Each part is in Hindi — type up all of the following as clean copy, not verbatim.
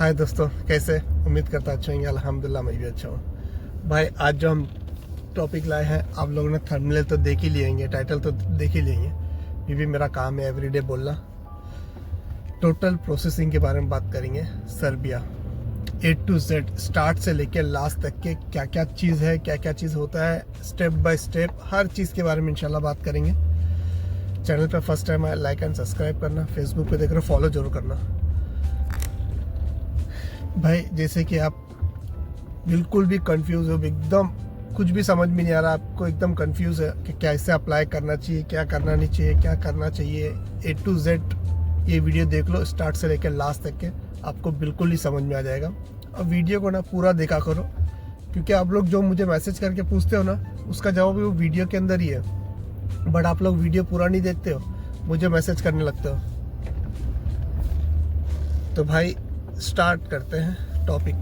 हाय दोस्तों, कैसे? उम्मीद करता अच्छा होंगे। अल्हम्दुलिल्लाह मैं भी अच्छा हूँ। भाई आज जो हम टॉपिक लाए हैं, आप लोगों ने थंबनेल तो देख ही लिए, टाइटल तो देख ही लिए। ये भी मेरा काम है एवरीडे बोलना। टोटल प्रोसेसिंग के बारे में बात करेंगे। Serbia A to Z start से लेकर लास्ट तक के क्या क्या चीज़ है, क्या क्या चीज़ होता है, स्टेप बाय स्टेप हर चीज़ के बारे में इंशाल्लाह बात करेंगे। चैनल पर फर्स्ट टाइम आए लाइक एंड सब्सक्राइब करना, फेसबुक पे देख रहे हो फॉलो जरूर करना। भाई जैसे कि आप बिल्कुल भी कंफ्यूज हो, एकदम कुछ भी समझ में नहीं आ रहा, आपको एकदम कंफ्यूज है कि कैसे अप्लाई करना चाहिए, क्या करना नहीं चाहिए, क्या करना चाहिए, A to Z ये वीडियो देख लो स्टार्ट से लेकर लास्ट तक के, आपको बिल्कुल ही समझ में आ जाएगा। और वीडियो को ना पूरा देखा करो, क्योंकि आप लोग जो मुझे मैसेज करके पूछते हो ना, उसका जवाब भी वो वीडियो के अंदर ही है। बट आप लोग वीडियो पूरा नहीं देखते हो, मुझे मैसेज करने लगते हो। तो भाई स्टार्ट करते हैं टॉपिक।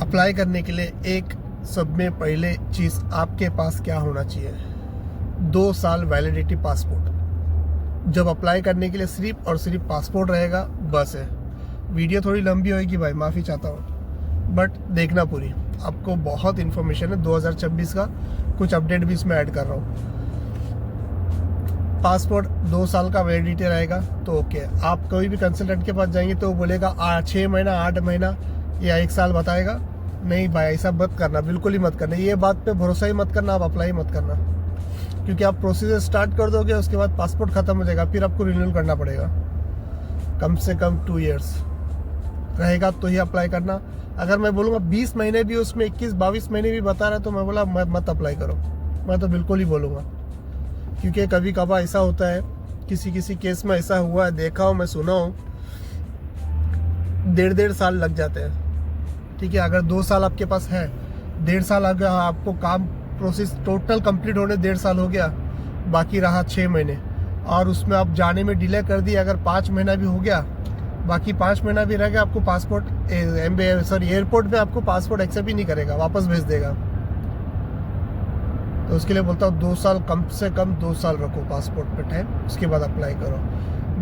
अप्लाई करने के लिए एक सब में पहले चीज़ आपके पास क्या होना चाहिए? 2 साल वैलिडिटी पासपोर्ट। जब अप्लाई करने के लिए सिर्फ और सिर्फ पासपोर्ट रहेगा बस है। वीडियो थोड़ी लंबी होगी भाई, माफ़ी चाहता हूँ, बट देखना पूरी। आपको बहुत इन्फॉर्मेशन है 2026 का, कुछ अपडेट भी इसमें ऐड कर रहा हूँ। पासपोर्ट 2 साल का वैलिडिटी रहेगा तो ओके। आप कोई भी कंसल्टेंट के पास जाएंगे तो वो बोलेगा 6 महीना, 8 महीना या 1 साल बताएगा। नहीं भाई, ऐसा मत करना, बिल्कुल ही मत करना। ये बात पे भरोसा ही मत करना, आप अप्लाई मत करना, क्योंकि आप प्रोसीजर स्टार्ट कर दोगे, उसके बाद पासपोर्ट ख़त्म हो जाएगा, फिर आपको रिन्यूअल करना पड़ेगा। कम से कम 2 इयर्स रहेगा तो ही अप्लाई करना। अगर मैं बोलूँगा 20 महीने भी, उसमें 21-22 महीने भी बता रहा है, तो मैं बोला मत अप्लाई करो। मैं तो बिल्कुल ही बोलूँगा, क्योंकि कभी कभार ऐसा होता है, किसी केस में ऐसा हुआ है, देखा हो, मैं सुना हूँ, 1.5 साल लग जाते हैं। ठीक है, अगर 2 साल आपके पास है, 1.5 साल आ गया, आपको काम प्रोसेस टोटल कंप्लीट होने 1.5 साल हो गया, बाकी रहा 6 महीने, और उसमें आप जाने में डिले कर दिए, अगर 5 महीना भी हो गया, बाकी 5 महीना भी रह गया, आपको पासपोर्ट एयरपोर्ट पे आपको पासपोर्ट एक्सेप्ट ही नहीं करेगा, वापस भेज देगा। तो उसके लिए बोलता हूँ 2 साल, कम से कम 2 साल रखो पासपोर्ट पे टाइम, उसके बाद अप्लाई करो।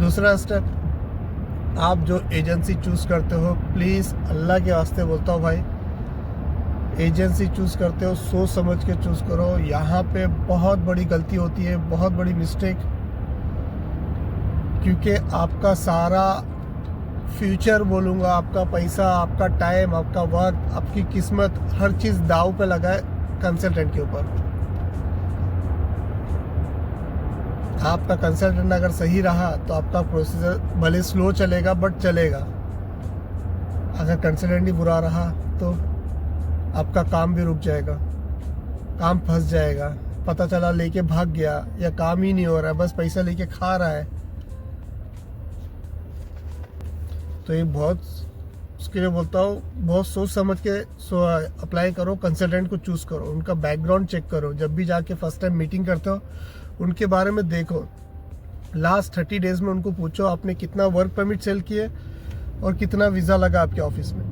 दूसरा स्टेप, आप जो एजेंसी चूज़ करते हो, प्लीज़ अल्लाह के वास्ते बोलता हूँ भाई, एजेंसी चूज़ करते हो सोच समझ के चूज़ करो। यहाँ पे बहुत बड़ी गलती होती है, बहुत बड़ी मिस्टेक, क्योंकि आपका सारा फ्यूचर बोलूँगा, आपका पैसा, आपका टाइम, आपका वक्त, आपकी किस्मत, हर चीज़ दाव पे लगा है कंसल्टेंट के ऊपर। आपका कंसल्टेंट अगर सही रहा तो आपका प्रोसीजर भले स्लो चलेगा बट चलेगा। अगर कंसल्टेंट ही बुरा रहा तो आपका काम भी रुक जाएगा, काम फंस जाएगा, पता चला लेके भाग गया, या काम ही नहीं हो रहा है, बस पैसा लेके खा रहा है। तो ये बहुत, उसके लिए बोलता हूँ, बहुत सोच समझ के अप्लाई करो, कंसल्टेंट को चूज़ करो, उनका बैकग्राउंड चेक करो। जब भी जाके फर्स्ट टाइम मीटिंग करते हो, उनके बारे में देखो। लास्ट 30 डेज में उनको पूछो आपने कितना वर्क परमिट सेल किए और कितना वीज़ा लगा आपके ऑफिस में।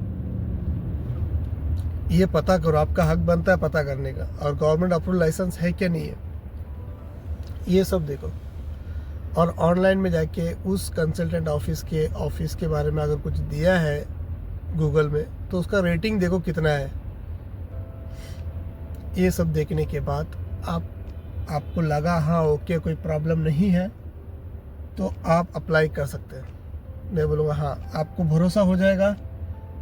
ये पता करो, आपका हक बनता है पता करने का, और गवर्नमेंट अप्रूवल लाइसेंस है क्या नहीं है, ये सब देखो। और ऑनलाइन में जाके उस कंसल्टेंट ऑफिस के बारे में अगर कुछ दिया है गूगल में, तो उसका रेटिंग देखो कितना है। ये सब देखने के बाद आपको लगा हाँ ओके, कोई प्रॉब्लम नहीं है, तो आप अप्लाई कर सकते हैं। मैं बोलूँगा हाँ, आपको भरोसा हो जाएगा,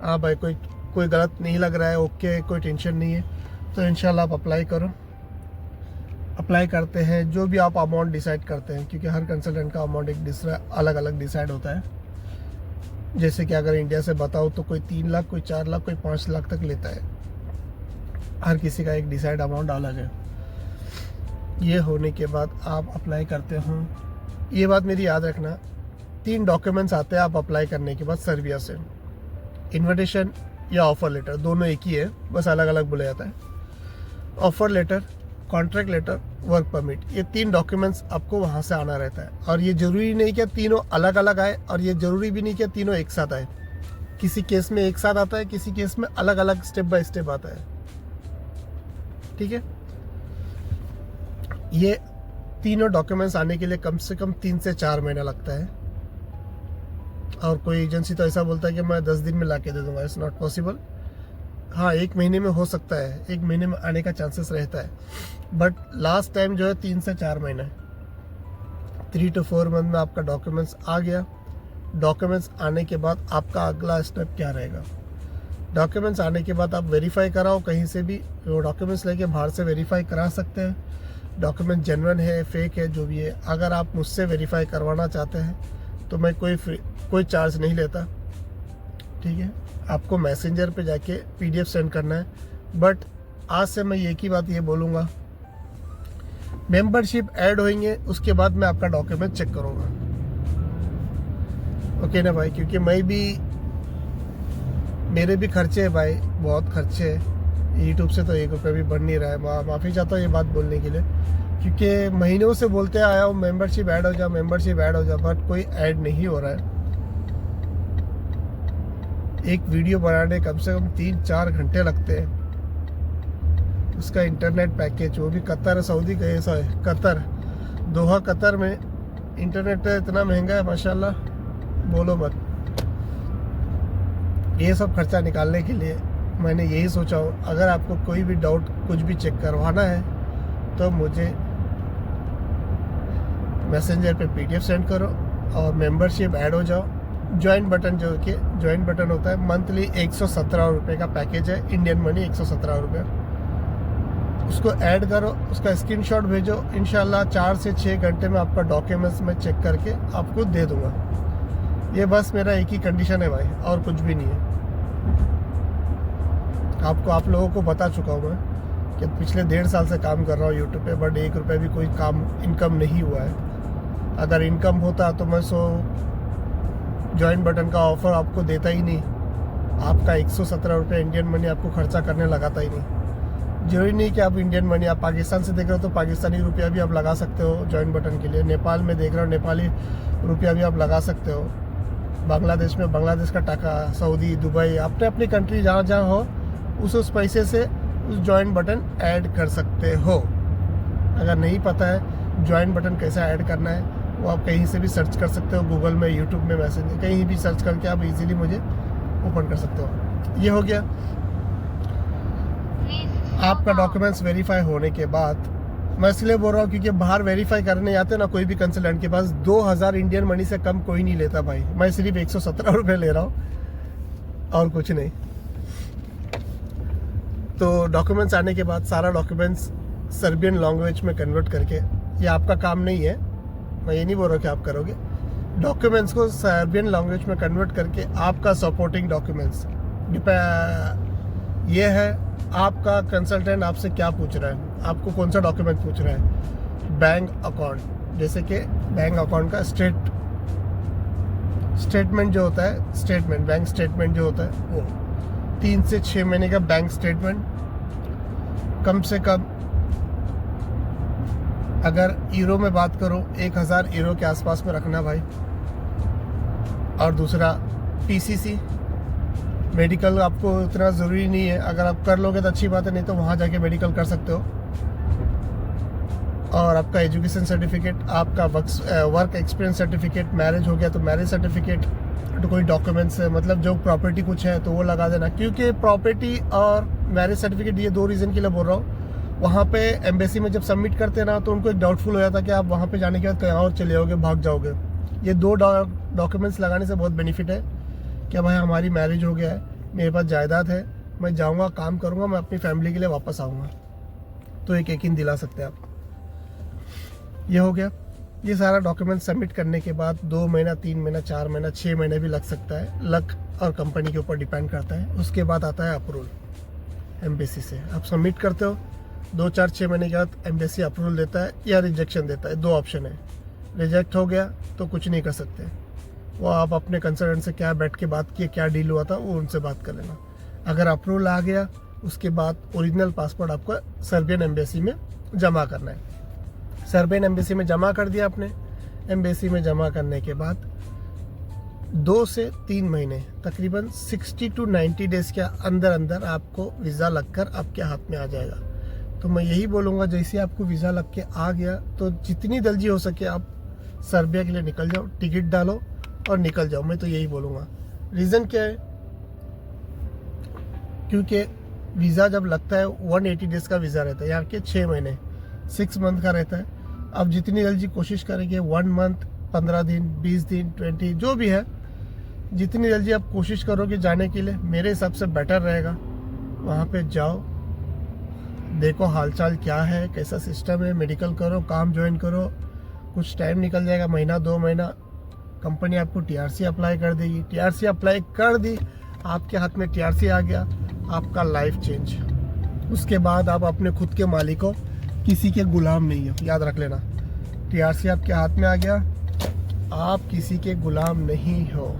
हाँ भाई कोई गलत नहीं लग रहा है, ओके, कोई टेंशन नहीं है, तो इंशाल्लाह आप अप्लाई करो। अप्लाई करते हैं, जो भी आप अमाउंट डिसाइड करते हैं, क्योंकि हर कंसल्टेंट का अमाउंट एक दूसरा अलग अलग डिसाइड होता है। जैसे कि अगर इंडिया से बताओ तो कोई 3 लाख, कोई 4 लाख, कोई 5 लाख तक लेता है। हर किसी का एक डिसाइड अमाउंट अलग है। ये होने के बाद आप अप्लाई करते हो। ये बात मेरी याद रखना, 3 डॉक्यूमेंट्स आते हैं आप अप्लाई करने के बाद सर्बिया से। इन्विटेशन या ऑफ़र लेटर, दोनों एक ही है, बस अलग अलग बोला जाता है। Offer letter, contract letter, work permit, ये 3 डॉक्यूमेंट्स आपको वहाँ से आना रहता है। और ये ज़रूरी नहीं कि तीनों अलग अलग आए, और ये ज़रूरी भी नहीं कि तीनों एक साथ आए। किसी केस में एक साथ आता है, किसी केस में अलग अलग स्टेप बाय स्टेप आता है। ठीक है, ये तीनों डॉक्यूमेंट्स आने के लिए कम से कम 3 से 4 महीना लगता है। और कोई एजेंसी तो ऐसा बोलता है कि मैं 10 दिन में ला के दे दूँगा। It's not possible. हाँ, 1 महीने में हो सकता है, 1 महीने में आने का चांसेस रहता है, बट लास्ट टाइम जो है 3 से 4 महीने, 3 to 4 मंथ में आपका डॉक्यूमेंट्स आ गया। डॉक्यूमेंट्स आने के बाद आपका अगला स्टेप क्या रहेगा? डॉक्यूमेंट्स आने के बाद आप वेरीफाई कराओ कहीं से भी, वो डॉक्यूमेंट्स लेके बाहर से वेरीफाई करा सकते हैं। डॉक्यूमेंट जेन्युइन है, फेक है, जो भी है। अगर आप मुझसे वेरीफाई करवाना चाहते हैं तो मैं कोई चार्ज नहीं लेता, ठीक है। आपको मैसेंजर पे जाके PDF सेंड करना है। बट आज से मैं एक ही बात ये बोलूँगा, मेंबरशिप ऐड होंगे उसके बाद मैं आपका डॉक्यूमेंट चेक करूँगा, ओके ना भाई? क्योंकि मेरे भी खर्चे हैं भाई, बहुत खर्चे हैं। यूट्यूब से तो 1 रुपये भी बढ़ नहीं रहा है। माफ़ी चाहता हूँ ये बात बोलने के लिए, क्योंकि महीनों से बोलते आया हूँ मेंबरशिप ऐड हो जाओ, मेंबरशिप ऐड हो जाओ, बट कोई ऐड नहीं हो रहा है। एक वीडियो बनाने कम से कम 3-4 घंटे लगते हैं। उसका इंटरनेट पैकेज, वो भी कतर, सऊदी गए, कतर, दोहा कतर में इंटरनेट इतना महंगा है माशाल्लाह, बोलो मत। ये सब खर्चा निकालने के लिए मैंने यही सोचा हो, अगर आपको कोई भी डाउट, कुछ भी चेक करवाना है तो मुझे मैसेंजर पे PDF सेंड करो और मेंबरशिप ऐड हो जाओ। ज्वाइन बटन, जो कि ज्वाइन बटन होता है, मंथली 117 रुपये का पैकेज है, इंडियन मनी 117 रुपये। उसको ऐड करो, उसका स्क्रीनशॉट भेजो। इंशाल्लाह 4 से 6 घंटे में आपका डॉक्यूमेंट्स में चेक करके आपको दे दूंगा। ये बस मेरा एक ही कंडीशन है भाई, और कुछ भी नहीं है। आप लोगों को बता चुका हूँ मैं कि पिछले 1.5 साल से काम कर रहा हूँ यूट्यूब पे, बट 1 रुपये भी कोई इनकम नहीं हुआ है। अगर इनकम होता तो मैं ज्वाइन बटन का ऑफर आपको देता ही नहीं। आपका 117 रुपये इंडियन मनी आपको खर्चा करने लगाता ही नहीं। जरूरी नहीं कि आप इंडियन मनी, आप पाकिस्तान से देख रहे हो तो पाकिस्तानी रुपया भी आप लगा सकते हो ज्वाइन बटन के लिए। नेपाल में देख रहे हो, नेपाली रुपया भी आप लगा सकते हो। बांग्लादेश में बांग्लादेश का टाका, सऊदी, दुबई, अपने अपनी कंट्री जहाँ जहाँ हो उस पैसे से उस ज्वाइन बटन ऐड कर सकते हो। अगर नहीं पता है ज्वाइन बटन कैसे ऐड करना है, वो आप कहीं से भी सर्च कर सकते हो, गूगल में, यूट्यूब में, मैसेज, कहीं भी सर्च करके आप इजीली मुझे ओपन कर सकते हो। ये हो गया। आपका डॉक्यूमेंट्स वेरीफाई होने के बाद, मैं इसलिए बोल रहा हूँ क्योंकि बाहर वेरीफाई करने आते ना कोई भी कंसल्टेंट के पास, 2000 इंडियन मनी से कम कोई नहीं लेता भाई। मैं सिर्फ 117 रुपये ले रहा हूँ और कुछ नहीं। तो डॉक्यूमेंट्स आने के बाद सारा डॉक्यूमेंट्स सर्बियन लैंग्वेज में कन्वर्ट करके, ये आपका काम नहीं है, मैं ये नहीं बोल रहा कि आप करोगे। डॉक्यूमेंट्स को सर्बियन लैंग्वेज में कन्वर्ट करके आपका सपोर्टिंग डॉक्यूमेंट्स ये है। आपका कंसल्टेंट आपसे क्या पूछ रहा है, आपको कौन सा डॉक्यूमेंट पूछ रहा है। बैंक अकाउंट, जैसे कि बैंक अकाउंट का स्टेटमेंट जो होता है, स्टेटमेंट, बैंक स्टेटमेंट जो होता है, वो 3 से 6 महीने का बैंक स्टेटमेंट कम से कम, अगर यूरो में बात करो 1000 यूरो के आसपास में रखना भाई। और दूसरा PCC, मेडिकल आपको इतना ज़रूरी नहीं है, अगर आप कर लोगे तो अच्छी बात है, नहीं तो वहाँ जाके मेडिकल कर सकते हो। और आपका एजुकेशन सर्टिफिकेट, आपका वर्क एक्सपीरियंस सर्टिफिकेट, मैरिज हो गया तो मैरिज सर्टिफिकेट, तो कोई डॉक्यूमेंट्स है, मतलब जो प्रॉपर्टी कुछ है तो वो लगा देना। क्योंकि प्रॉपर्टी और मैरिज सर्टिफिकेट, ये 2 रीज़न के लिए बोल रहा हूँ। वहाँ पे एम्बेसी में जब सबमिट करते हैं ना, तो उनको एक डाउटफुल हो जाता है कि आप वहाँ पे जाने के बाद कहीं और चले जाओगे, भाग जाओगे। ये 2 डॉक्यूमेंट्स लगाने से बहुत बेनिफिट है कि भाई हमारी मैरिज हो गया है, मेरे पास जायदाद है, मैं जाऊँगा, काम करूँगा, मैं अपनी फैमिली के लिए वापस आऊँगा, तो एक यकीन दिला सकते हैं आप। ये हो गया। ये सारा डॉक्यूमेंट सबमिट करने के बाद 2 महीना, 3 महीना, 4 महीना, 6 महीने भी लग सकता है, लक और कंपनी के ऊपर डिपेंड करता है। उसके बाद आता है अप्रूवल एम्बेसी से। आप सबमिट करते हो, 2, 4, 6 महीने के बाद एम्बेसी अप्रूवल देता है या रिजेक्शन देता है। 2 ऑप्शन है। रिजेक्ट हो गया तो कुछ नहीं कर सकते, वो आप अपने कंसल्टेंट से क्या बैठ के बात किए, क्या डील हुआ था, वो उनसे बात कर लेना। अगर अप्रूवल आ गया, उसके बाद ओरिजिनल पासपोर्ट आपको सर्बियन एम्बेसी में जमा करना है। सर्बियन एम्बेसी में जमा कर दिया आपने। एम्बेसी में जमा करने के बाद 2 से 3 महीने, तकरीबन 60 to 90 डेज़ के अंदर अंदर आपको वीज़ा लगकर आपके हाथ में आ जाएगा। तो मैं यही बोलूँगा, जैसे आपको वीज़ा लग के आ गया तो जितनी जल्दी हो सके आप सर्बिया के लिए निकल जाओ, टिकट डालो और निकल जाओ। मैं तो यही बोलूँगा। रीज़न क्या है? क्योंकि वीज़ा जब लगता है 180 डेज़ का वीज़ा रहता है, यहाँ के 6 महीने 6 मंथ का रहता है। आप जितनी जल्दी कोशिश करेंगे 1 मंथ 15 दिन 20 दिन 20 जो भी है, जितनी जल्दी आप कोशिश करोगे जाने के लिए मेरे हिसाब से बेटर रहेगा। वहाँ पे जाओ, देखो हालचाल क्या है, कैसा सिस्टम है, मेडिकल करो, काम ज्वाइन करो, कुछ टाइम निकल जाएगा, महीना 2 महीना, कंपनी आपको टीआरसी अप्लाई कर देगी। टीआरसी अप्लाई कर दी, आपके हाथ में टीआरसी आ गया, आपका लाइफ चेंज। उसके बाद आप अपने खुद के मालिक हो, किसी के गुलाम नहीं हो। याद रख लेना, टीआरसी आपके हाथ में आ गया, आप किसी के गुलाम नहीं हो।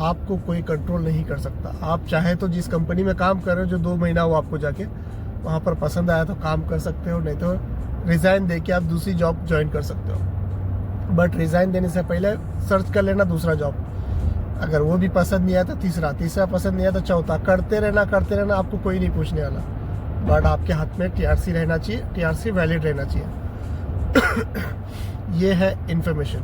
आपको कोई कंट्रोल नहीं कर सकता। आप चाहे तो जिस कंपनी में काम कर रहे हो, जो 2 महीना हो आपको जाके, वहाँ पर पसंद आया तो काम कर सकते हो, नहीं तो रिज़ाइन दे के आप दूसरी जॉब ज्वाइन कर सकते हो। बट रिज़ाइन देने से पहले सर्च कर लेना दूसरा जॉब। अगर वो भी पसंद नहीं आया तो तीसरा पसंद नहीं आया तो चौथा। करते रहना, आपको कोई नहीं पूछने वाला। बट आपके हाथ में टीआरसी रहना चाहिए, टीआरसी वैलिड रहना चाहिए। ये है इन्फॉर्मेशन।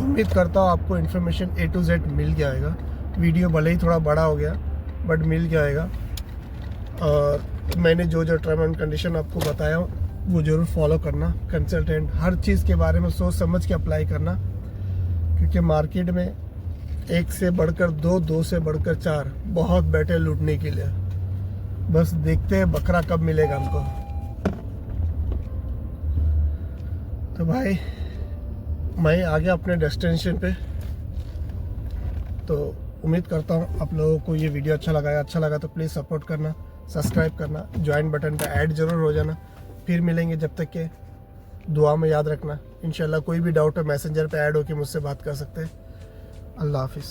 उम्मीद करता हूँ आपको इन्फॉर्मेशन A to Z मिल जाएगा। वीडियो भले ही थोड़ा बड़ा हो गया बट मिल जाएगा। और मैंने जो टर्म एंड कंडीशन आपको बताया हूँ वो ज़रूर फॉलो करना। कंसल्टेंट हर चीज़ के बारे में सोच समझ के अप्लाई करना, क्योंकि मार्केट में 1 से बढ़कर 2, 2 से बढ़कर 4 बहुत बैठे लूटने के लिए। बस देखते हैं बकरा कब मिलेगा हमको। तो भाई मैं आ गया अपने डेस्टिनेशन पे। तो उम्मीद करता हूँ आप लोगों को ये वीडियो अच्छा लगा तो प्लीज़ सपोर्ट करना, सब्सक्राइब करना, ज्वाइन बटन पे ऐड ज़रूर हो जाना। फिर मिलेंगे, जब तक के दुआ में याद रखना। इंशाल्लाह कोई भी डाउट है मैसेंजर पे ऐड होके मुझसे बात कर सकते हैं। अल्लाह हाफिज़।